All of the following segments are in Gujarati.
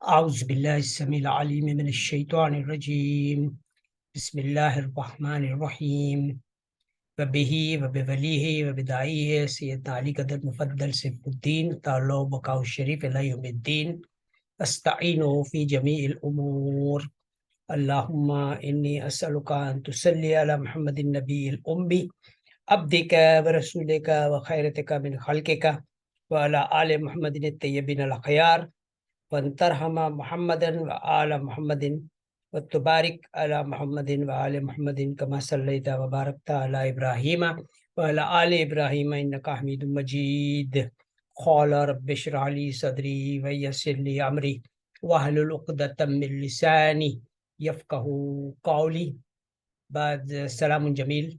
أعوذ بالله السميع العليم من الشيطان الرجيم بسم الله الرحمن الرحيم وبه وبوليه وبداعيه سيدنا علي قدر مفضل سيف الدين تعالى بقاء الشريف إلى يوم الدين أستعينه في جميع الأمور اللهم إني أسألك أن تصلي على محمد النبي الأمي عبدك ورسولك وخيرتك من خلقك وعلى آل محمد الطيبين الأخيار وأن ترحم محمدا وآل محمد وتبارك على محمد وآل محمد كما صليت وباركت على إبراهيم وعلى آل إبراهيم إنك حميد مجيد قال رب اشرح لي صدري ويسر لي أمري واحلل عقدة من لساني يفقه قولي. بعد سلام جمیل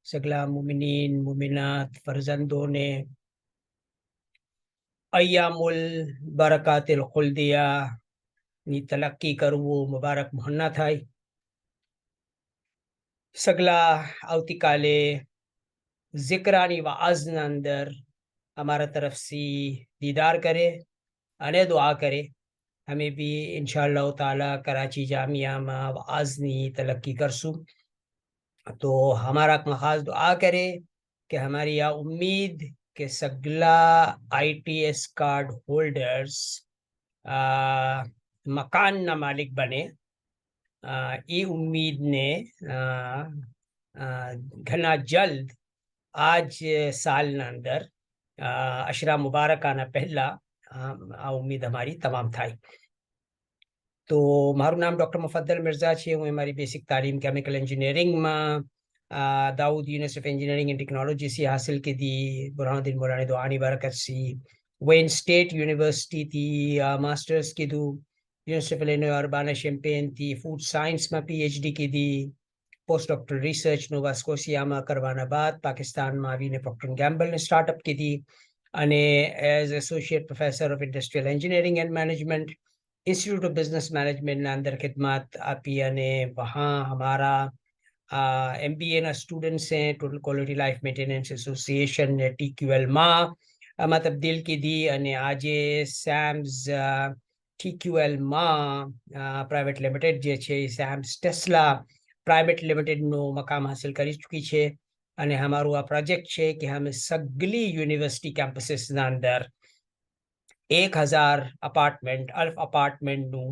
segala muminin muminat फर्जंदों ने अय्यामुल बरकातिल खुल्दिया ની તલક્કી કરવું મુબારક મહોન્ના થાય. સગલા આવતીકાલે ઝિકરાની વાઝના અંદર અમારા તરફથી દીદાર કરે અને દુઆ કરે. हमें भी इंशाअल्लाह ताला कराची जामिया में वाज़नी तलक्की करसूं. तो हमारा खास दुआ करे कि हमारी यह उम्मीद के सगला ITS कार्ड होल्डर्स मकान ना मालिक बने. ये उम्मीद ने घना जल्द आज साल ना अंदर अशरा मुबारक आना पहला आ उम्मीद हमारी तमाम थाई. तो मारू नाम डॉक्टर मुफद्दल मिर्जा छे. હું મારી બેસિક તાલીમ કેમિકલ એન્જિનિયરિંગમાં Dawood university of engineering and technology से हासिल की थी. बुरहानुद्दीन मौलानी दुआनी बरकत सी वेन स्टेट यूनिवर्सिटी थी. मास्टर्स की थी university of Illinois Urbana Champaign थी. फूड साइंस में PhD की थी. Post doctor research Nova Scotia में करवाना बाद पाकिस्तान में आवीने प्रोक्टर एंड गैम्बल ने स्टार्टअप की थी. અને as associate professor of industrial engineering and management institute of business management ना अंदर खिदमत आपी. અને वहाँ हमारा MBA ना स्टूडेंट्स हैं. Total quality life maintenance association ने TQL માં તબદીલ કીધી અને આજે સેમ્સ TQL માં પ્રાઇવેટ લિમિટેડ જે છે એ સેમ્સ ટેસ્લા પ્રાઇવેટ લિમિટેડનો મકામ હાસિલ કરી ચૂકી છે. અને हमारू આ પ્રોજેક્ટ છે કે અમે સગલી યુનિવર્સિટી કેમ્પસીસના અંદર 1000 અપાર્ટમેન્ટ અલ્ફ અપાર્ટમેન્ટનું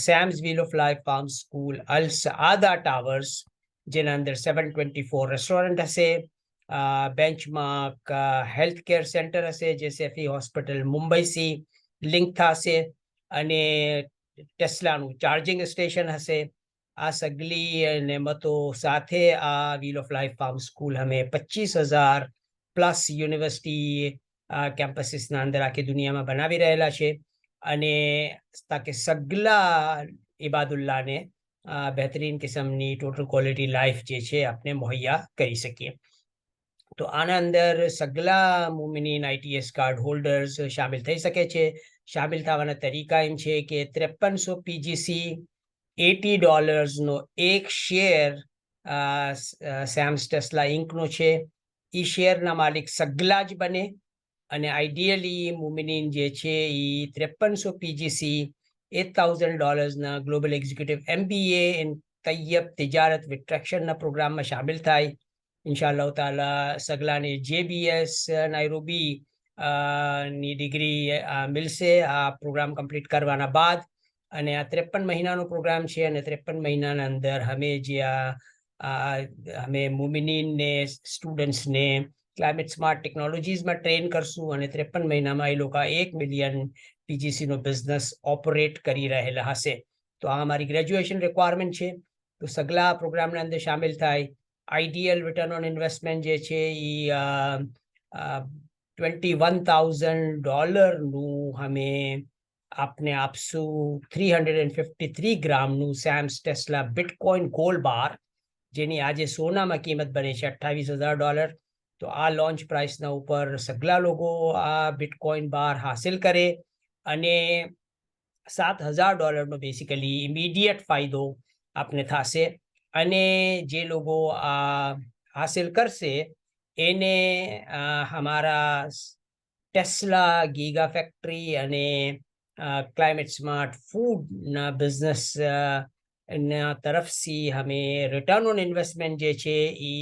સેમ્સ wheel of life farm school Al Saada towers જેના અંદર 724 રેસ્ટોરન્ટ હશે. બેન્ચમાર્ક હેલ્થ કેર સેન્ટર હશે જે સેફી હોસ્પિટલ મુંબઈથી લિંક થશે અને ટેસ્લાનું ચાર્જિંગ સ્ટેશન હશે. આ સગલી નેમતો સાથે આ wheel of life farm school અમે 25,000 પ્લસ યુનિવર્સિટી કેમ્પસીસના અંદર આખી દુનિયામાં બનાવી રહેલા છે. અને તાકે સગલા ઇબાદુલ્લાને બહેતરીન કિસ્મની ટોટલ ક્વોલિટી લાઈફ જે છે આપણે મુહૈયા કરી શકીએ. તો આના અંદર સગલા મુમિનીન ITS કાર્ડ હોલ્ડર્સ શામિલ થઈ શકે છે. શામિલ થવાના તરીકા એમ છે કે 5300 PGC $80 નો એક શેર સેમ્સ ટેસ્લા ઇન્કનો છે. એ શેરના માલિક સગલા જ બને. અને આઈડિયલી મુમિનીન જે છે એ 5300 PGC $8,000 ના ગ્લોબલ એક્ઝિક્યુટિવ MBA ઇન તૈયબ તિજારત વિથ ટ્રેક્શનના પ્રોગ્રામમાં શામિલ થાય. ઇન્શાઅલ્લાહ તાલા સગલાને JBS નાઇરોબી ની ડિગ્રી મિલશે આ પ્રોગ્રામ કમ્પ્લીટ કરવાના બાદ. અને આ 53 મહિનાનો પ્રોગ્રામ છે અને 53 મહિનાના અંદર અમે જે અમે મુમિનીનને સ્ટુડન્ટ્સને ક્લાઇમેટ સ્માર્ટ ટેકનોલોજીસમાં ટ્રેન કરશું અને 53 મહિનામાં એ લોકો 1 મિલિયન PGCનો બિઝનેસ ઓપરેટ કરી રહેલા હશે. તો આ અમારી ગ્રેજ્યુએશન રિક્વાયરમેન્ટ છે. તો સગલા પ્રોગ્રામના અંદર શામિલ થાય. આઈડિયલ રિટર્ન ઓન ઇન્વેસ્ટમેન્ટ જે છે એ $21,000નું અમે આપને આપશું. 353 ગ્રામનું સેમ્સ ટેસ્લા બિટકોઇન ગોલ્ડ બાર જેની આજે સોનામાં કિંમત બને છે $28,000. તો આ લોન્ચ પ્રાઇસના ઉપર સગલા લોકો આ બિટકોઇન બાર હાસિલ કરે અને $7,000નો બેસિકલી ઇમિડિયેટ ફાયદો આપને થશે. અને જે લોકો આ હાસિલ કરશે એને हमारा ટેસ્લા ગીગા ફેક્ટરી અને ક્લાઇમેટ સ્માર્ટ ફૂડ ના બિઝનેસ ના તરફથી અમે રિટર્ન ઓન ઇન્વેસ્ટમેન્ટ જે છે એ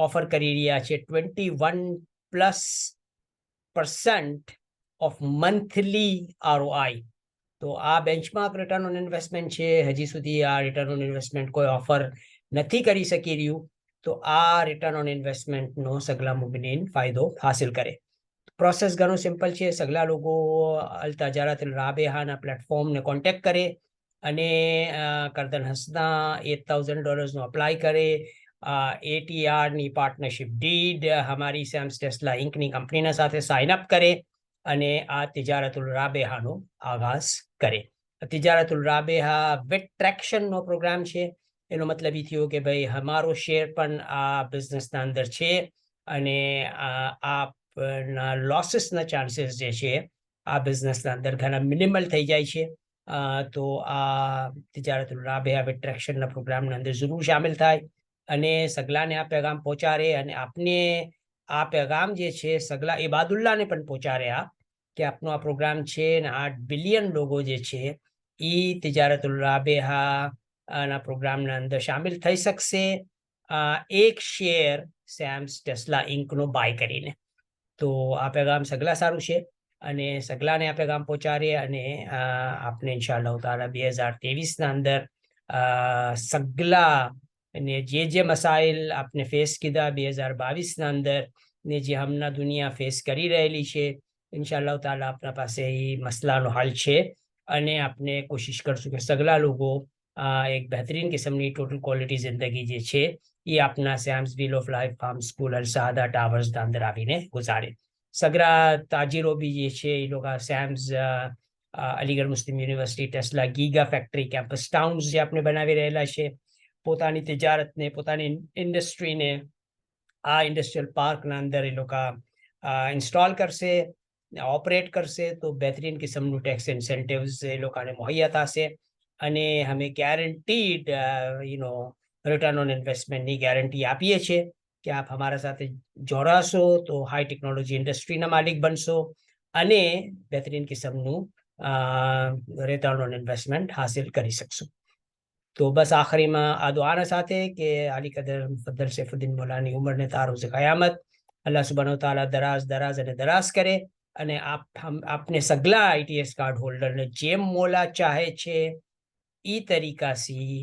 ઓફર કરી રહ્યા છે 21% ઓફ મંથલી ROI. તો આ બેન્ચમાર્ક રિટર્ન ઓન ઇન્વેસ્ટમેન્ટ છે. હજી સુધી આ રિટર્ન ઓન ઇન્વેસ્ટમેન્ટ કોઈ ઓફર નથી કરી શકી રહ્યું. તો આ રિટર્ન ઓન ઇન્વેસ્ટમેન્ટનો સગલા મુમિનીન ફાયદો હાસિલ કરે. પ્રોસેસ ઘણું સિમ્પલ છે. સગલા લોકો અલ તજારત અલ રાબેહાના પ્લેટફોર્મને કોન્ટેક્ટ કરે અને કરદન હસના $8,000 અપ્લાય કરે. ATRની પાર્ટનરશિપ ડીડ હમારી સેમ્સ ટેસ્લા ઇન્કની કંપનીના સાથે સાઇન અપ કરે અને આ તિજારતુલ રાબેહાનો આગાઝ કરે. તિજારતુલ રાબેહા વિથ ટ્રેક્શનનો પ્રોગ્રામ છે. એનો મતલબ એ થયો કે ભાઈ અમારો શેર પણ આ બિઝનેસના અંદર છે અને આપના લોસીસના ચાન્સીસ જે છે આ બિઝનેસના અંદર ઘણા મિનિમલ થઈ જાય છે. તો આ તિજારતુલ રાબેહા વિથ ટ્રેક્શનના પ્રોગ્રામના અંદર જરૂર શામિલ થાય અને સગલાને આ પેગામ પહોંચાડે અને આપને આ પેગામ જે છે સગલા ઇબાદુલ્લાને પણ પહોંચાડે કે આપનો આ પ્રોગ્રામ છે ને 8 બિલિયન લોકો જે છે એ તિજારતુલ રાબેહા ના પ્રોગ્રામના અંદર શામિલ થઈ શકશે એક શેર સેમ્સ ટેસ્લા ઇન્કનો બાય કરીને. તો આ પેગામ સગલા સારું છે અને સગલાને આ પેગામ પહોંચાડે અને આપને ઇન્શાઅલ્લાહ તાલા 2023ના અંદર સગલા ને જે મસાઇલ આપને ફેસ કીધા 2022ના અંદર ને જે હમણાં દુનિયા ફેસ કરી રહેલી છે ઇન્શાઅલ્લાહ તાલા આપના પાસે એ મસલાનો હલ છે અને આપણે કોશિશ કરશું કે સગલા લોકો એક બહેતરીન કિસ્મની ટોટલ ક્વોલિટી જિંદગી જે છે એ આપના સેમ્સ wheel of life farm school અલ સહાદા ટાવર્સના અંદર આવીને ગુજારે. સગરા તાજીરો બી જે છે એ લોકો સેમ્સ Aligarh Muslim University Tesla giga factory campus towns જે આપણે બનાવી રહેલા છે. પોતાની તિજારતને પોતાની ઇન્ડસ્ટ્રીને આ ઇન્ડસ્ટ્રીયલ પાર્કના અંદર એ લોકો ઇન્સ્ટોલ કરશે, ઓપરેટ કરશે તો બહેતરીન કિસ્મનું ટેક્સ ઇન્સેન્ટિવ્સ એ લોકોને મુહૈયા થશે અને અમે ગેરંટીડ રિટર્ન ઓન ઇન્વેસ્ટમેન્ટની ગેરંટી આપીએ છીએ કે આપ અમારા સાથે જોડાશો તો હાઈ ટેકનોલોજી ઇન્ડસ્ટ્રીના માલિક બનશો અને બહેતરીન કિસ્મનું રિટર્ન ઓન ઇન્વેસ્ટમેન્ટ હાસિલ કરી શકશો. તો બસ આખરીમાં આ દુઆના સાથે કે આલી કદર મુફદ્દલ સૈફુદ્દીન મૌલાની ઉંમરને તારોઝ કયામત અલ્લાહ સુબ્હાનહુ તઆલા દરાજ કરે અને આપને સગલા ITS કાર્ડ હોલ્ડરને જેમ મોલા ચાહે છે એ તરીકાથી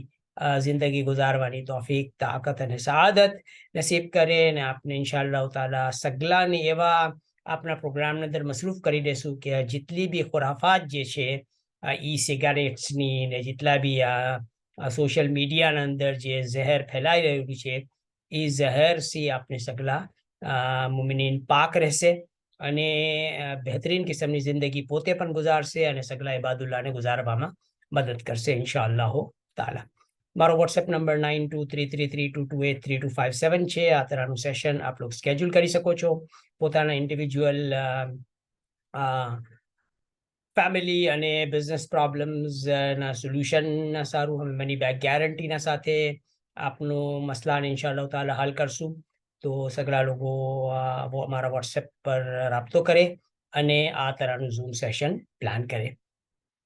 જિંદગી ગુજારવાની તોફીક તાકાત અને સઆદત નસીબ કરે અને આપને ઇન્શાઅલ્લાહ તાલા સગલાને એવા આપના પ્રોગ્રામની અંદર મસરૂફ કરી દેશું કે જેટલી બી ખુરાફાત જે છે ઈ સિગારેટ્સની ને જેટલા બી સોશિયલ મીડિયાના અંદર જે ઝહેર ફેલાઈ રહ્યું છે એ ઝહેરથી આપને સગલા મુમિનીન પાક રહેશે અને બહેતરીન કિસ્મની જિંદગી પોતે પણ ગુજારશે અને સગલા ઇબાદુલ્લાહને ગુજારવામાં મદદ કરશે ઇન્શાઅલ્લાહ તાલા. મારો વોટ્સએપ નંબર 923332283257 છે. આ તરહનું સેશન આપ લોકો સ્કેડ્યુલ કરી શકો છો. પોતાના ઇન્ડિવિજ્યુઅલ ફેમિલી અને બિઝનેસ પ્રોબ્લેમ્સના સોલ્યુશનના સારું અમે મની બેક ગેરંટીના સાથે આપનો મસલાને ઇન્શાઅલ્લાહ તાલા હલ કરશું. તો સગળા લોકો અમારા વોટ્સએપ પર રાબતો કરે અને આ તરહનું ઝૂમ સેશન પ્લાન કરે.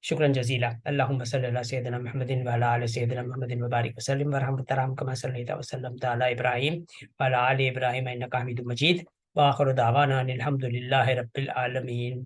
शुक्रन जजीला. अल्लाहुम्मा सल्ली अला सय्यिदिना मुहम्मदिन व अला आलि सय्यिदिना मुहम्मदिन व बारिक वसल्लिम व रहमत तराम कमा सल्लैता व सल्लमता अला इब्राहिम व अला आलि इब्राहिम इन्नका हमीदुम मजीद व आखिरु दावाना अनिल हम्दुलिल्लाहि रब्बिल आलमीन.